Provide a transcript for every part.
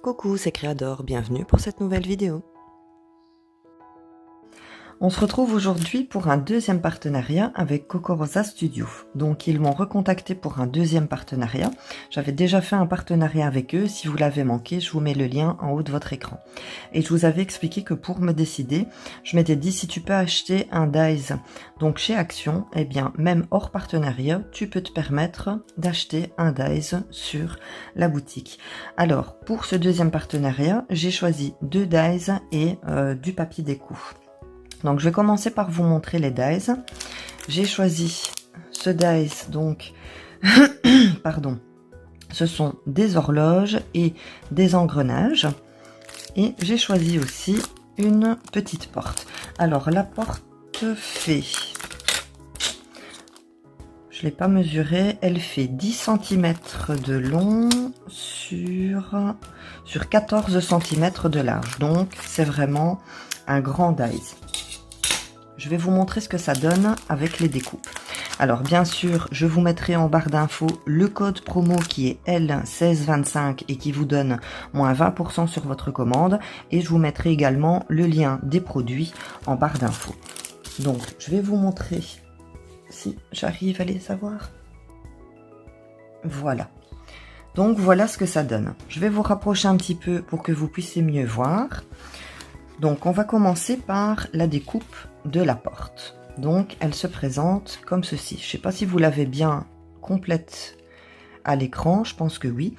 Coucou, c'est Créador, bienvenue pour cette nouvelle vidéo. On se retrouve aujourd'hui pour un deuxième partenariat avec Coco Rosa Studio. Donc ils m'ont recontacté pour un deuxième partenariat. J'avais déjà fait un partenariat avec eux. Si vous l'avez manqué, je vous mets le lien en haut de votre écran. Et je vous avais expliqué que pour me décider, je m'étais dit si tu peux acheter un dies donc chez Action, eh bien même hors partenariat, tu peux te permettre d'acheter un dies sur la boutique. Alors pour ce deuxième partenariat, j'ai choisi 2 dies et du papier déco. Donc je vais commencer par vous montrer les dies. J'ai choisi ce dies, donc, pardon, ce sont des horloges et des engrenages. Et j'ai choisi aussi une petite porte. Alors la porte fait, je ne l'ai pas mesurée, elle fait 10 cm de long sur 14 cm de large. Donc c'est vraiment un grand dies. Je vais vous montrer ce que ça donne avec les découpes. Alors bien sûr, je vous mettrai en barre d'infos le code promo qui est L1625 et qui vous donne moins 20% sur votre commande. Et je vous mettrai également le lien des produits en barre d'infos. Donc je vais vous montrer si j'arrive à les savoir. Voilà. Donc voilà ce que ça donne. Je vais vous rapprocher un petit peu pour que vous puissiez mieux voir. Donc on va commencer par la découpe de la porte. Donc elle se présente comme ceci. Je ne sais pas si vous l'avez bien complète à l'écran, je pense que oui.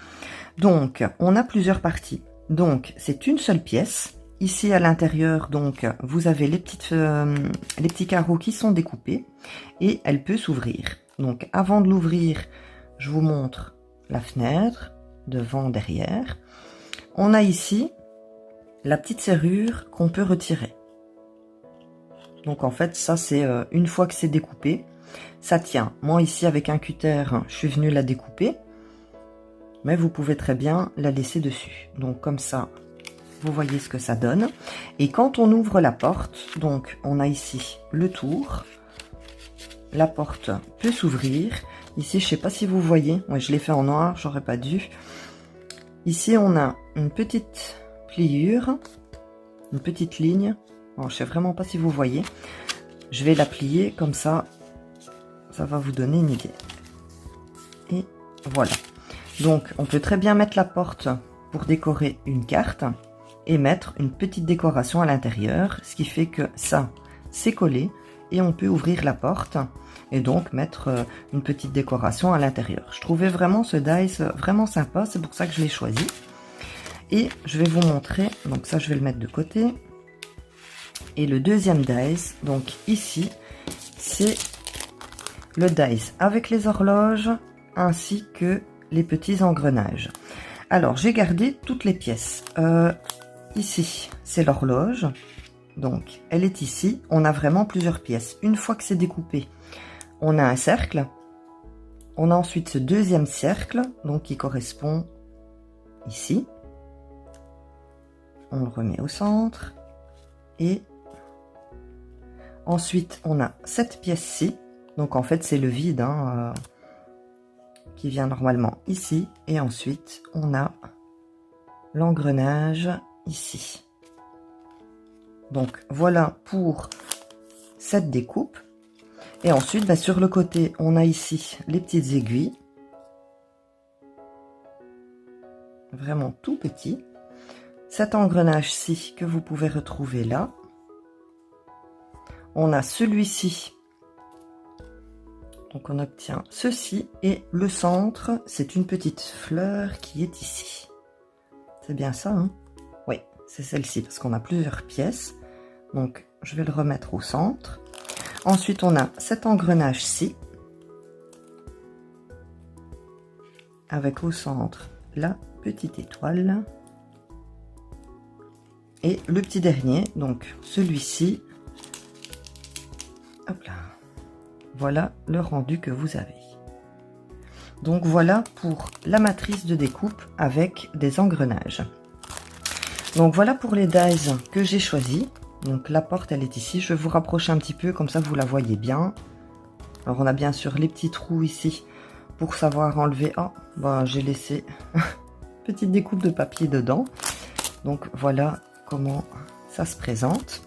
Donc on a plusieurs parties. Donc c'est une seule pièce. Ici à l'intérieur, donc vous avez les petits carreaux qui sont découpés et elle peut s'ouvrir. Donc avant de l'ouvrir, je vous montre la fenêtre devant, derrière. On a ici la petite serrure qu'on peut retirer. Donc en fait ça c'est une fois que c'est découpé, ça tient. Moi ici avec un cutter je suis venue la découper, mais vous pouvez très bien la laisser dessus. Donc comme ça vous voyez ce que ça donne. Et quand on ouvre la porte, donc on a ici le tour, la porte peut s'ouvrir. Ici je sais pas si vous voyez, moi je l'ai fait en noir, j'aurais pas dû. Ici on a une petite pliure, une petite ligne. Bon, je sais vraiment pas si vous voyez. Je vais la plier comme ça, ça va vous donner une idée. Et voilà. Donc on peut très bien mettre la porte pour décorer une carte et mettre une petite décoration à l'intérieur, ce qui fait que ça c'est collé et on peut ouvrir la porte et donc mettre une petite décoration à l'intérieur. Je trouvais vraiment ce dies vraiment sympa, c'est pour ça que je l'ai choisi. Et je vais vous montrer, donc ça je vais le mettre de côté. Et le deuxième dies, donc ici, c'est le dies avec les horloges ainsi que les petits engrenages. Alors j'ai gardé toutes les pièces. Ici c'est l'horloge, donc elle est ici. On a vraiment plusieurs pièces. Une fois que c'est découpé, on a un cercle. On a ensuite ce deuxième cercle, donc qui correspond ici. On le remet au centre et ensuite on a cette pièce-ci, donc en fait c'est le vide qui vient normalement ici, et ensuite on a l'engrenage ici. Donc voilà pour cette découpe. Et ensuite sur le côté on a ici les petites aiguilles, vraiment tout petit. Cet engrenage-ci que vous pouvez retrouver là. On a celui-ci. Donc on obtient ceci. Et le centre, c'est une petite fleur qui est ici. C'est bien ça, hein? Oui, c'est celle-ci parce qu'on a plusieurs pièces. Donc je vais le remettre au centre. Ensuite on a cet engrenage-ci. Avec au centre la petite étoile. Et le petit dernier, donc celui-ci, hop là, voilà le rendu que vous avez. Donc voilà pour la matrice de découpe avec des engrenages. Donc voilà pour les dies que j'ai choisis. Donc la porte elle est ici, je vais vous rapprocher un petit peu comme ça vous la voyez bien. Alors on a bien sûr les petits trous ici pour savoir enlever. Oh, bah j'ai laissé petite découpe de papier dedans. Donc voilà comment ça se présente.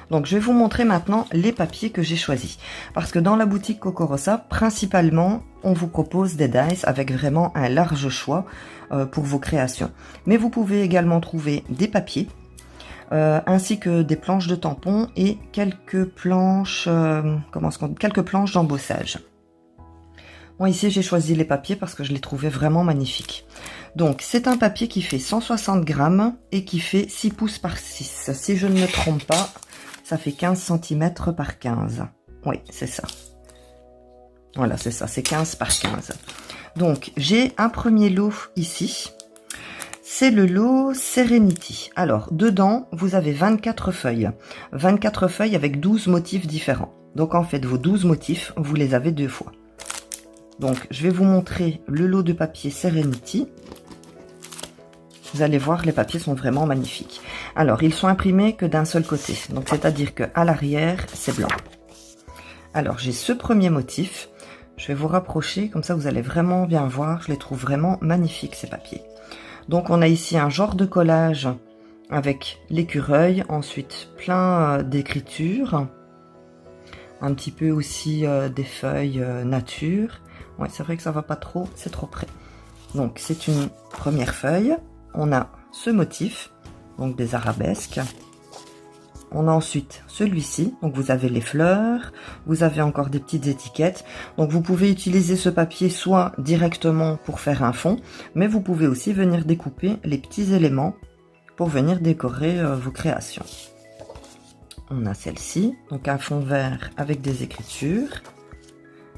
Donc je vais vous montrer maintenant les papiers que j'ai choisis. Parce que dans la boutique Cocorosa, principalement, on vous propose des dies avec vraiment un large choix pour vos créations. Mais vous pouvez également trouver des papiers, ainsi que des planches de tampons et quelques planches, quelques planches d'embossage. Moi ici j'ai choisi les papiers parce que je les trouvais vraiment magnifiques. Donc c'est un papier qui fait 160 grammes et qui fait 6 pouces par 6. Si je ne me trompe pas, ça fait 15 cm par 15. Oui, c'est ça. Voilà, c'est ça, c'est 15 par 15. Donc, j'ai un premier lot ici. C'est le lot Serenity. Alors, dedans, vous avez 24 feuilles. 24 feuilles avec 12 motifs différents. Donc, en fait, vos 12 motifs, vous les avez 2 fois. Donc, je vais vous montrer le lot de papier Serenity. Vous allez voir, les papiers sont vraiment magnifiques. Alors, ils sont imprimés que d'un seul côté. Donc, c'est-à-dire qu'à l'arrière, c'est blanc. Alors, j'ai ce premier motif. Je vais vous rapprocher, comme ça vous allez vraiment bien voir. Je les trouve vraiment magnifiques, ces papiers. Donc, on a ici un genre de collage avec l'écureuil. Ensuite, plein d'écritures. Un petit peu aussi des feuilles nature. Ouais, c'est vrai que ça va pas trop, c'est trop près. Donc, c'est une première feuille. On a ce motif, donc des arabesques. On a ensuite celui-ci, donc vous avez les fleurs, vous avez encore des petites étiquettes. Donc vous pouvez utiliser ce papier soit directement pour faire un fond, mais vous pouvez aussi venir découper les petits éléments pour venir décorer vos créations. On a celle-ci, donc un fond vert avec des écritures.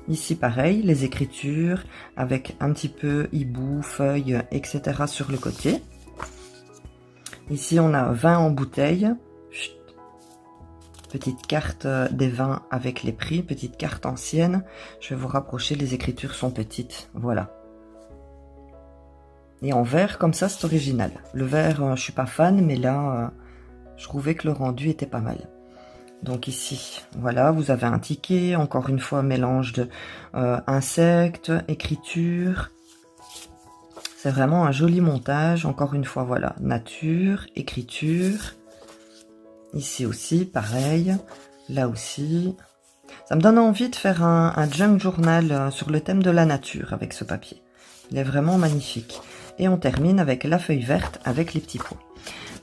Ici pareil, les écritures avec un petit peu hibou, feuilles, etc. sur le côté. Ici on a vin en bouteille. Chut. Petite carte des vins avec les prix, petite carte ancienne. Je vais vous rapprocher, les écritures sont petites, voilà. Et en vert comme ça, c'est original. Le vert, je suis pas fan, mais là, je trouvais que le rendu était pas mal. Donc ici, voilà, vous avez un ticket, encore une fois, mélange de insectes, écriture. C'est vraiment un joli montage, encore une fois, voilà, nature, écriture. Ici aussi, pareil, là aussi. Ça me donne envie de faire un junk journal sur le thème de la nature avec ce papier. Il est vraiment magnifique. Et on termine avec la feuille verte avec les petits pois.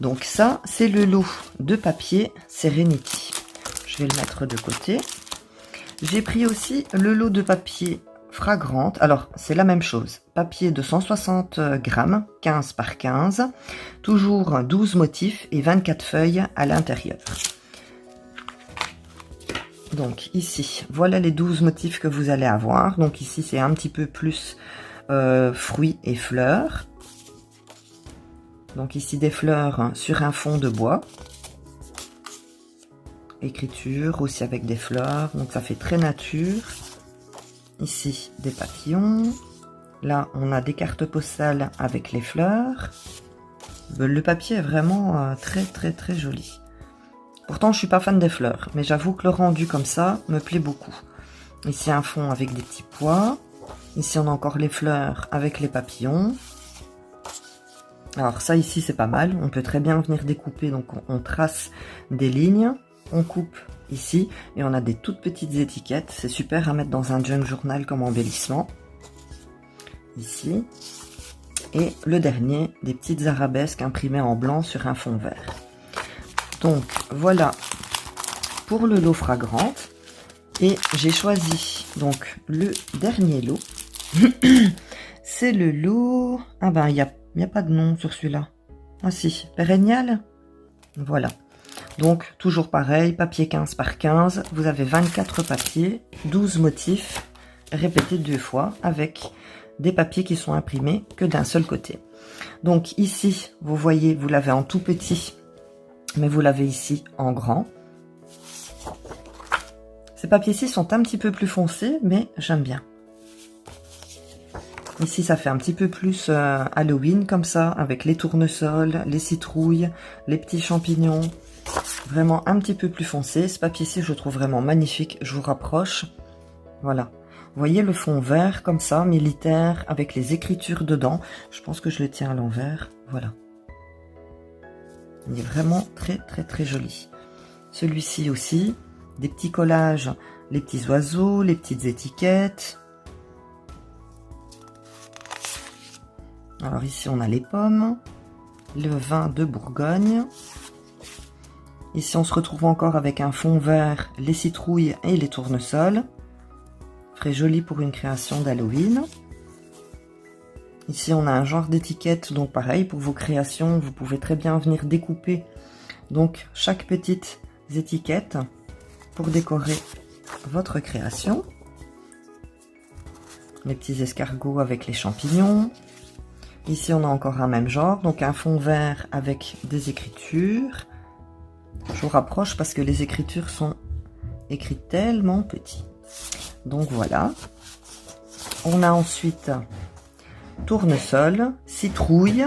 Donc ça, c'est le lot de papier Serenity. Je vais le mettre de côté. J'ai pris aussi le lot de papier Fragrante. Alors, c'est la même chose. Papier de 160 grammes, 15 par 15. Toujours 12 motifs et 24 feuilles à l'intérieur. Donc ici, voilà les 12 motifs que vous allez avoir. Donc ici, c'est un petit peu plus fruits et fleurs. Donc ici, des fleurs sur un fond de bois. Écriture aussi avec des fleurs, donc ça fait très nature. Ici des papillons, là on a des cartes postales avec les fleurs. Le papier est vraiment très joli. Pourtant je suis pas fan des fleurs, mais j'avoue que le rendu comme ça me plaît beaucoup. Ici un fond avec des petits pois, ici on a encore les fleurs avec les papillons. Alors ça ici c'est pas mal, on peut très bien venir découper, donc on trace des lignes. On coupe ici et on a des toutes petites étiquettes. C'est super à mettre dans un junk journal comme embellissement. Ici. Et le dernier, des petites arabesques imprimées en blanc sur un fond vert. Donc voilà pour le lot Fragrante. Et j'ai choisi donc le dernier lot. C'est le lot... Ah ben il n'y a pas de nom sur celui-là. Ah si, Pérennial. Voilà. Donc, toujours pareil, papier 15 par 15, vous avez 24 papiers, 12 motifs, répétés 2 fois, avec des papiers qui sont imprimés que d'un seul côté. Donc ici, vous voyez, vous l'avez en tout petit, mais vous l'avez ici en grand. Ces papiers-ci sont un petit peu plus foncés, mais j'aime bien. Ici, ça fait un petit peu plus Halloween, comme ça, avec les tournesols, les citrouilles, les petits champignons. Vraiment un petit peu plus foncé. Ce papier-ci, je le trouve vraiment magnifique. Je vous rapproche. Voilà. voyez le fond vert comme ça, militaire, avec les écritures dedans. Je pense que je le tiens à l'envers. Voilà. Il est vraiment très très très joli. Celui-ci aussi, des petits collages, les petits oiseaux, les petites étiquettes. Alors ici on a les pommes, le vin de Bourgogne. Ici on se retrouve encore avec un fond vert, les citrouilles et les tournesols. Très joli pour une création d'Halloween. Ici on a un genre d'étiquette, donc pareil pour vos créations, vous pouvez très bien venir découper donc chaque petite étiquette pour décorer votre création. Les petits escargots avec les champignons. Ici on a encore un même genre, donc un fond vert avec des écritures. Je vous rapproche parce que les écritures sont écrites tellement petits. Donc voilà. On a ensuite tournesol, citrouille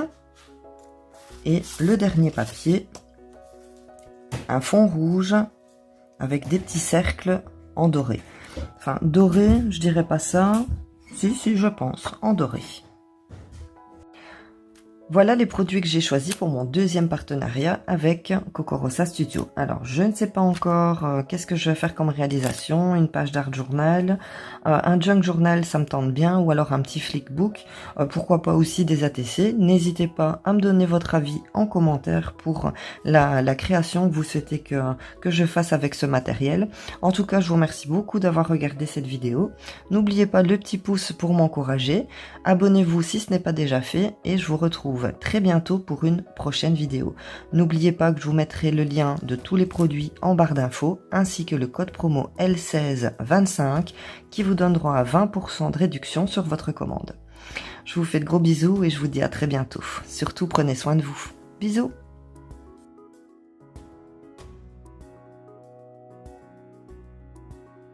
et le dernier papier, un fond rouge avec des petits cercles en doré. Enfin, doré, je dirais pas ça. Si, je pense, en doré. Voilà les produits que j'ai choisis pour mon deuxième partenariat avec Cocorosa Studio. Alors, je ne sais pas encore qu'est-ce que je vais faire comme réalisation, une page d'art journal, un junk journal, ça me tente bien, ou alors un petit flickbook, pourquoi pas aussi des ATC. N'hésitez pas à me donner votre avis en commentaire pour la création que vous souhaitez que je fasse avec ce matériel. En tout cas, je vous remercie beaucoup d'avoir regardé cette vidéo. N'oubliez pas le petit pouce pour m'encourager. Abonnez-vous si ce n'est pas déjà fait et je vous retrouve très bientôt pour une prochaine vidéo. N'oubliez pas que je vous mettrai le lien de tous les produits en barre d'infos ainsi que le code promo L1625 qui vous donne droit à 20% de réduction sur votre commande. Je vous fais de gros bisous et je vous dis à très bientôt. Surtout prenez soin de vous. Bisous!